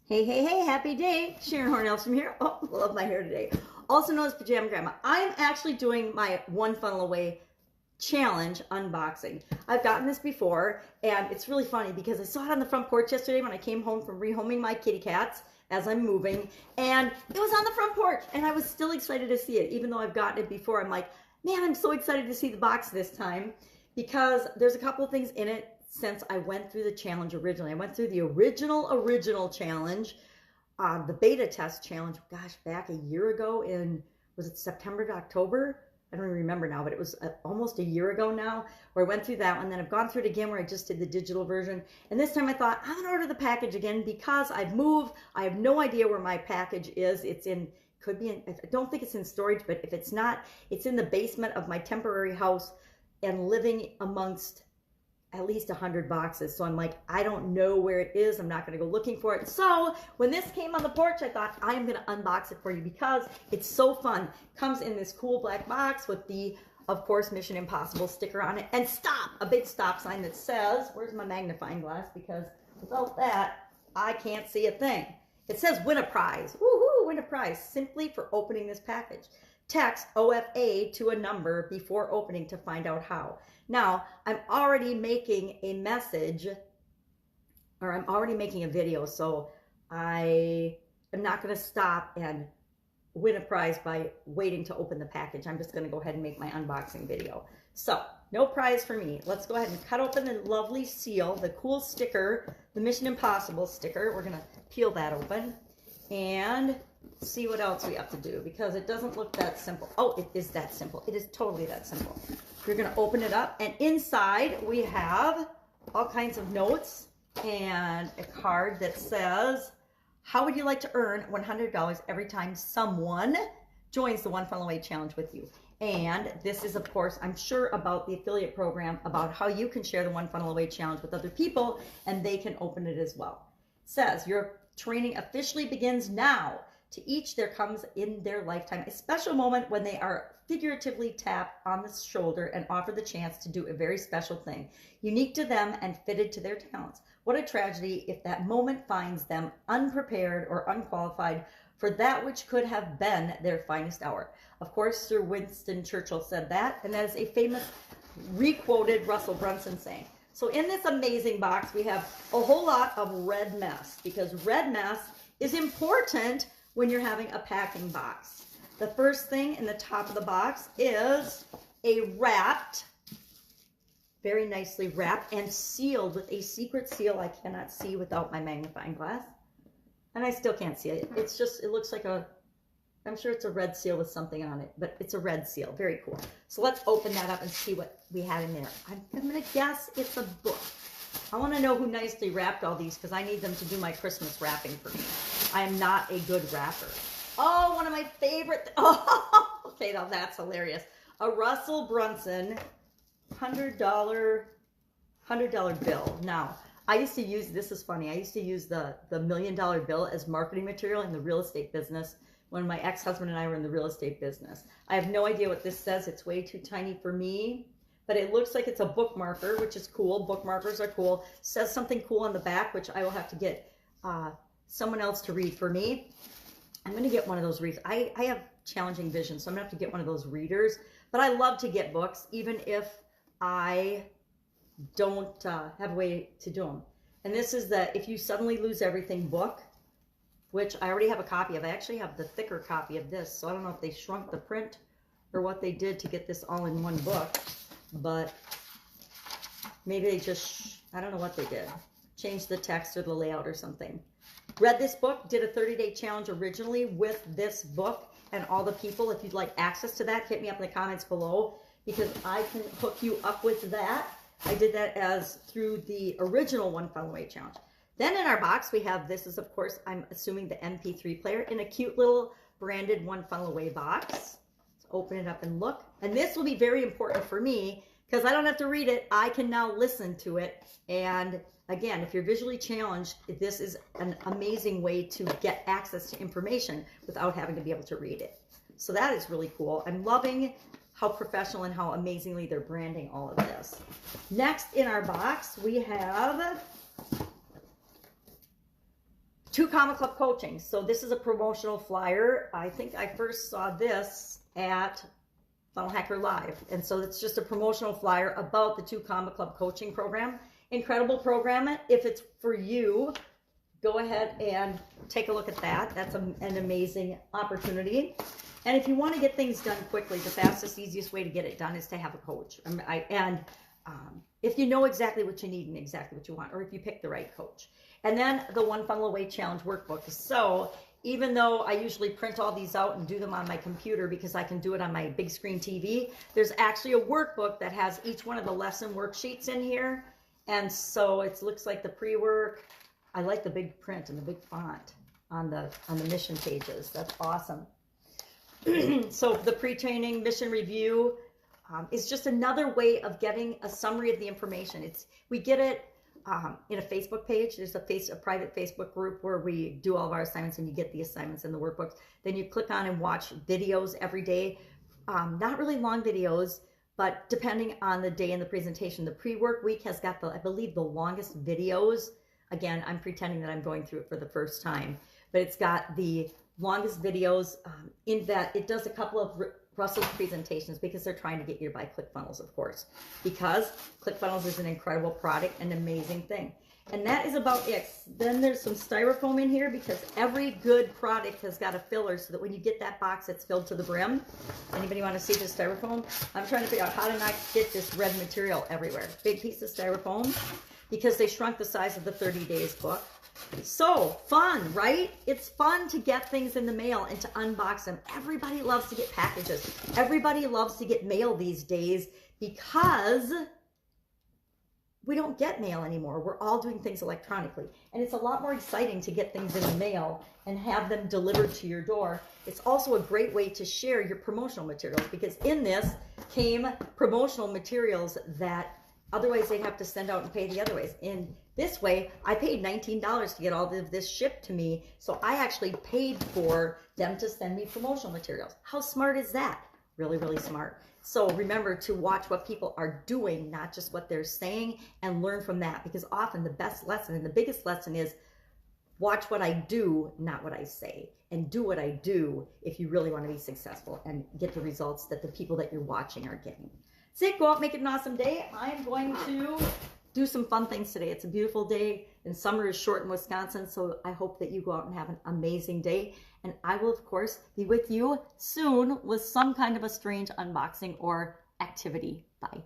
Hey, hey, hey, happy day. Sharon Horne-Ellstrom here. Oh, love my hair today. Also known as Pajama Grandma. I'm actually doing my one funnel away challenge unboxing. I've gotten this before, and it's really funny because I saw it on the front porch yesterday when I came home from rehoming my kitty cats as I'm moving, and it was on the front porch, and I was still excited to see it. Even though I've gotten it before, I'm like, man, I'm so excited to see the box this time because there's a couple of things in it since I went through the challenge originally. I went through the original challenge, the beta test challenge, gosh, back a year ago in, was it September to October? I don't even remember now, but it was almost a year ago now where I went through that one. Then I've gone through it again where I just did the digital version. And this time I thought, I'm going to order the package again because I've moved. I have no idea where my package is. It's in, could be in, I don't think it's in storage, but if it's not, it's in the basement of my temporary house and living amongst at least 100 boxes. So I'm like, I don't know where it is. I'm not going to go looking for it. So when this came on the porch, I thought I'm going to unbox it for you because it's so fun. Comes in this cool black box with the, of course, Mission Impossible sticker on it. And stop, a big stop sign that says, where's my magnifying glass? Because without that, I can't see a thing. It says win a prize. Woohoo, win a prize simply for opening this package. Text OFA to a number before opening to find out how. Now, I'm already making a message, or I'm already making a video, so I am not going to stop and win a prize by waiting to open the package. I'm just going to go ahead and make my unboxing video. So, no prize for me. Let's go ahead and cut open the lovely seal, the cool sticker, the Mission Impossible sticker. We're going to peel that open and see what else we have to do because it doesn't look that simple. Oh, it is that simple. It is totally that simple. We're going to open it up, and inside we have all kinds of notes and a card that says, how would you like to earn $100 every time someone joins the One Funnel Away Challenge with you? And this is, of course, I'm sure about the affiliate program, about how you can share the One Funnel Away Challenge with other people, and they can open it as well. It says, your training officially begins now. To each there comes in their lifetime a special moment when they are figuratively tapped on the shoulder and offered the chance to do a very special thing, unique to them and fitted to their talents. What a tragedy if that moment finds them unprepared or unqualified for that which could have been their finest hour. Of course, Sir Winston Churchill said that, and that is a famous requoted Russell Brunson saying. So in this amazing box, we have a whole lot of red mess because red mess is important when you're having a packing box. The first thing in the top of the box is a wrapped, very nicely wrapped and sealed with a secret seal I cannot see without my magnifying glass. And I still can't see it. It's just, it looks like a, I'm sure it's a red seal with something on it, but it's a red seal. Very cool. So let's open that up and see what we had in there. I'm going to guess it's a book. I want to know who nicely wrapped all these because I need them to do my Christmas wrapping for me. I am not a good wrapper. Oh, one of my favorite. Oh, okay, now that's hilarious. A Russell Brunson $100 bill. Now, I used to use, this is funny, I used to use the $1 million bill as marketing material in the real estate business when my ex-husband and I were in the real estate business. I have no idea what this says. It's way too tiny for me. But it looks like it's a bookmarker, which is cool. Bookmarkers are cool. Says something cool on the back, which I will have to get someone else to read for me. I'm going to get one of those readers. I have challenging vision, so I'm going to have to get one of those readers. But I love to get books, even if I don't have a way to do them. And this is the If You Suddenly Lose Everything book, which I already have a copy of. I actually have the thicker copy of this, so I don't know if they shrunk the print or what they did to get this all in one book. But maybe they just, I don't know what they did. Changed the text or the layout or something. Read this book, did a 30-day challenge originally with this book and all the people. If you'd like access to that, hit me up in the comments below because I can hook you up with that. I did that as through the original One Funnel Away Challenge. Then in our box, we have, this is of course, I'm assuming the MP3 player in a cute little branded One Funnel Away box. Open it up and look. And this will be very important for me because I don't have to read it. I can now listen to it. And again, if you're visually challenged, this is an amazing way to get access to information without having to be able to read it. So that is really cool. I'm loving how professional and how amazingly they're branding all of this. Next in our box, we have 2 Comma Club coaching. So this is a promotional flyer. I think I first saw this at Funnel Hacker Live. And so it's just a promotional flyer about the 2 Comma Club coaching program. Incredible program. If it's for you, go ahead and take a look at that. That's an amazing opportunity. And if you want to get things done quickly, the fastest, easiest way to get it done is to have a coach. If you know exactly what you need and exactly what you want, or if you pick the right coach. And then the One Funnel Away Challenge workbook. So even though I usually print all these out and do them on my computer because I can do it on my big screen TV, there's actually a workbook that has each one of the lesson worksheets in here. And so it looks like the pre-work. I like the big print and the big font on the mission pages. That's awesome. So the pre-training mission review is just another way of getting a summary of the information. We get it in a Facebook page. There's a private Facebook group where we do all of our assignments, and you get the assignments in the workbooks. Then you click on and watch videos every day. Not really long videos, but depending on the day and the presentation. The pre-work week has got I believe the longest videos. Again, I'm pretending that I'm going through it for the first time, but it's got the longest videos in that it does a couple of Russell's presentations because they're trying to get you to buy ClickFunnels, of course, because ClickFunnels is an incredible product, an amazing thing. And that is about it. Then there's some styrofoam in here because every good product has got a filler so that when you get that box, it's filled to the brim. Anybody want to see this styrofoam? I'm trying to figure out how to not get this red material everywhere. Big piece of styrofoam because they shrunk the size of the 30 Days book. So fun, right? It's fun to get things in the mail and to unbox them. Everybody loves to get packages. Everybody loves to get mail these days because we don't get mail anymore. We're all doing things electronically. And it's a lot more exciting to get things in the mail and have them delivered to your door. It's also a great way to share your promotional materials because in this came promotional materials that otherwise they'd have to send out and pay the other ways. In this way, I paid $19 to get all of this shipped to me, so I actually paid for them to send me promotional materials. How smart is that? Really, really smart. So remember to watch what people are doing, not just what they're saying, and learn from that, because often the best lesson and the biggest lesson is watch what I do, not what I say, and do what I do if you really want to be successful and get the results that the people that you're watching are getting. That's it. Go out, make it an awesome day. I'm going to do some fun things today. It's a beautiful day, and summer is short in Wisconsin, so I hope that you go out and have an amazing day. And I will, of course, be with you soon with some kind of a strange unboxing or activity. Bye.